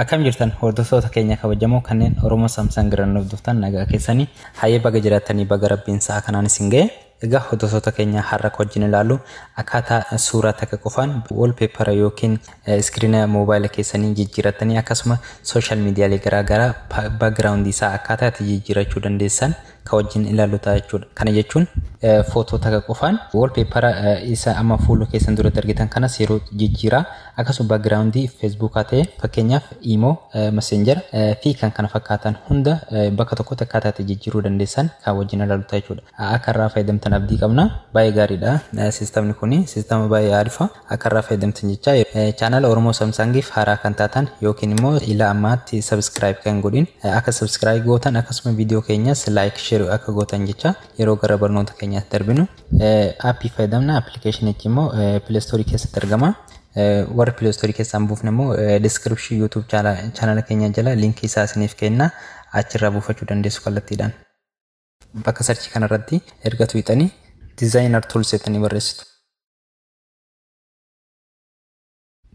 Akkam jirtan hordoftoota keenya kabajamoo kanneen Oromoo Samsung Grand dhuftan nagaa keessanii hayyee baga jiraatanii baga rabbiin sa'a kanaan isin ga'e. Egaa hordoftoota keenya har'a wajjin ilaallu akkaataa suuraa takka qofaan wallpaper yookiin iskiriina moobaayila keessanii jijjiiratanii akkasuma social media garaagaraa background isaa akkaataa itti jijjiirachuu dandeessan ka wajjin ilaallu ta'a jechuudha. Kana jechuun footoo takka qofaan wallpaper isa amma fuula keessan dura argitan kanas yeroo jijjiiraa akkasuma background Facebook ta'e fakkeenyaaf imo messenger fi kan kana fakkaatan hunda bakka tokkotti akkaataa itti jijjiiruu dandeessan ka wajjin ilaallu ta'a jechuudha. Akka irraa fayyadamtan abdii qabna baay'ee gaariidha. Sistemni kuni sistema baay'ee ariifa akka irraa fayyadamtan jecha channel Oromoo Samsungiif haaraa kan taatan yookiin immoo ila ammaatti subscribe kan godhin akka subscribe gootan akkasuma video keenyas like share akka gootan jecha yeroo gara barnoota keenyaatti darbinu appii fayyadamna. Applicationii immoo Play Store keessatti argama. Warra Play Store keessaan buufne immoo description YouTube channel keenya jala link isaa isiniif kenna achirraa buufachuu dandeessu kallattiidhaan. Bakka search kanarratti erga tuqxanii designer tools jetanii barreessitu.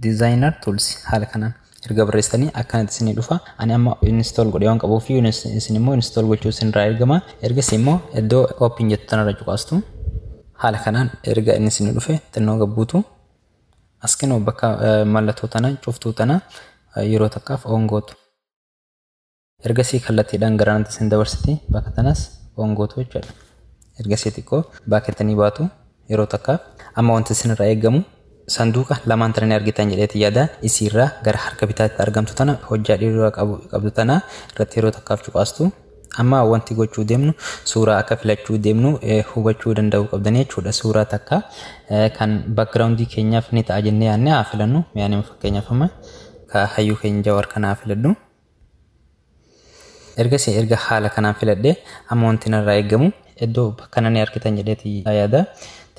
Designer tools haala kanaan erga barreessitanii akkanatti isinii dhufa. Ani amma install godhee waan qabuuf isin immoo install gochuu isinirraa ergama. Ergasii immoo iddoo open jettu tanarra cuqaastu. Haala kanaan erga inni isinii dhufe xinnoo gabbuutu askinoo bakka mallattoo tana cuftuu tana yeroo takkaaf on gootu. Ergasii kallattiidhaan garanti isin dabarsiti bakka tanas on gootu jechuudha. Ergasii xiqqoo baakettanii baatu yeroo takkaaf amma wanti isinirraa eegamu sanduuqa lamaan taranii argitan jedheeti yaada isiirraa gara harka bitaatti argamtu tana hojjaa dheeraa qabdu tana irratti yeroo takkaaf cuqaastu. Amma wanti gochuu deemnu suuraa akka filachuu deemnu hubachuu danda'uu qabdan jechuudha. Suuraa takka kan background keenyaaf ni ta'a jennee yaadne haa filannu. Mi'aan fakkeenyaaf amma ka hayyuu keenya Jawaar kanaa filadhu. Ergasii erga haala kanaan filadhee amma wanti narraa eegamu iddoo bakka nani argitan jedheeti yaada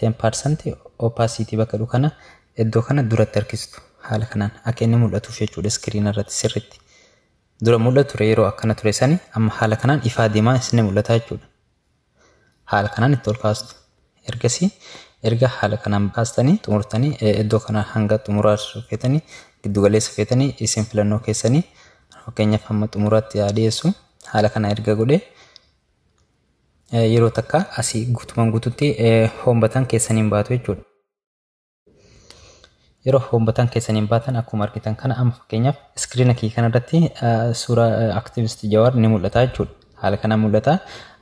10% opacity bakka dhufu kana iddoo kana duratti harkistu haala kanaan akka inni mul'atuuf jechuudha. Screen irratti sirriitti dura mul'atu yeroo akkana ture sani amma haala kanaan ifaa deemaa isin mul'ata jechuudha. Haala kanaan itti ol kaastu. Ergasii erga haala kanaan kaastanii xumurtanii iddoo kana hanga xumuraa feetanii giddu galeessa feetanii isin filannoo keessanii fakkeenyaaf amma xumuraatti dhiyeessu. Haala kana erga godhee yeroo takka asii guutumaan guututti hoombatan keessaniin baatu jechuudha. Yeroo hoombatan keessaniin baatan akkuma argitan kana amma fakkeenyaaf iskiriina kee kanarratti suuraa activist Jawaar ni mul'ata jechuudha. Haala kana mul'ata.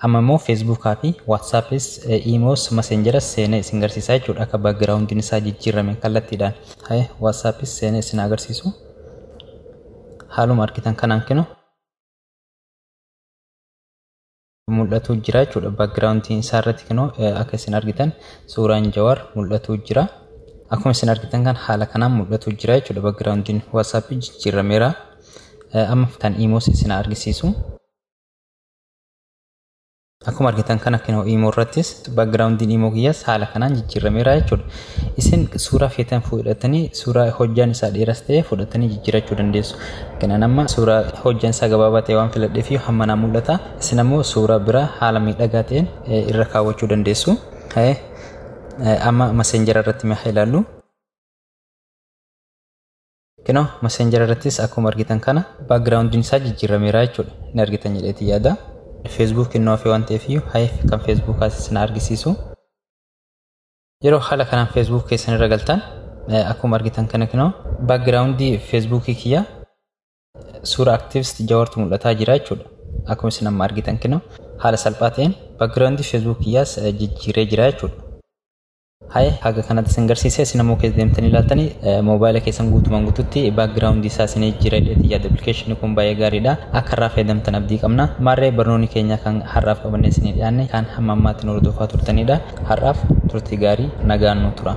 Amma immoo Facebook fi WhatsAppis emails messengeras seenee isin agarsiisa jechuudha. Akka backgroundin isaa jijjiirame kallattiidhaan. WhatsAppis seenee isin agarsiisu. Haaluma argitan kanaan kinu mul'atu jira jechuudha. Background isaa irratti kinu akka isin argitan suuraan Jawaar mul'atu jira. Akkuma isin argitan kan haala kanaan mul'atu jira jechuudha. Backgroundin WhatsApp jijjiirameera. Amma tan emails isin argisiisu. Akkuma argitan kana kinu email irrattis backgroundin email kiyyaas haala kanaan jijjiirameera jechuudha. Isin suuraa feetan fudhatanii suuraa hojjaan isaa dheeras ta'e fudhatanii jijjiirachuu dandeessu. Kanaan amma suuraa hojjaan isaa gabaabaa ta'e waan filadheef hamma naa mul'ata. Isin ammoo suuraa biraa haala miidhagaa ta'een irra kaawwachuu dandeessu. Amma messenger irratti mee ilaallu. Kino messenger irrattis akkuma argitan kana backgroundin isaa jijjiirameera jechuudha. Ni argitan jedheeti yaada. Facebook innoo fi waan ta'eef kan Facebook isin argisiisu. Yeroo haala kanaan Facebook keessan irra galtan akkuma argitan kana kino background Facebook kiyya suuraa activist Jawaartu mul'ataa jira jechuudha. Akkuma isin amma argitan kino haala salphaa ta'een background Facebook kiyyaas jijjiiree jira jechuudha. Haga kanatti isin agarsiise isin ammoo keessa deemtanii ilaaltanii moobaayila keessan guutumaan guututti background isaa isin jijjiiree dheetii yaada. Application kun baay'ee gaariidha. Akka irraa fayyadamtan abdii qabna. Maarree barnoonni keenya kan har'aaf qabannee isin dhiyaanne kan hamma ammaatiin hordofaa turtanidha. Har'aaf turtii gaarii nagaan nu tura.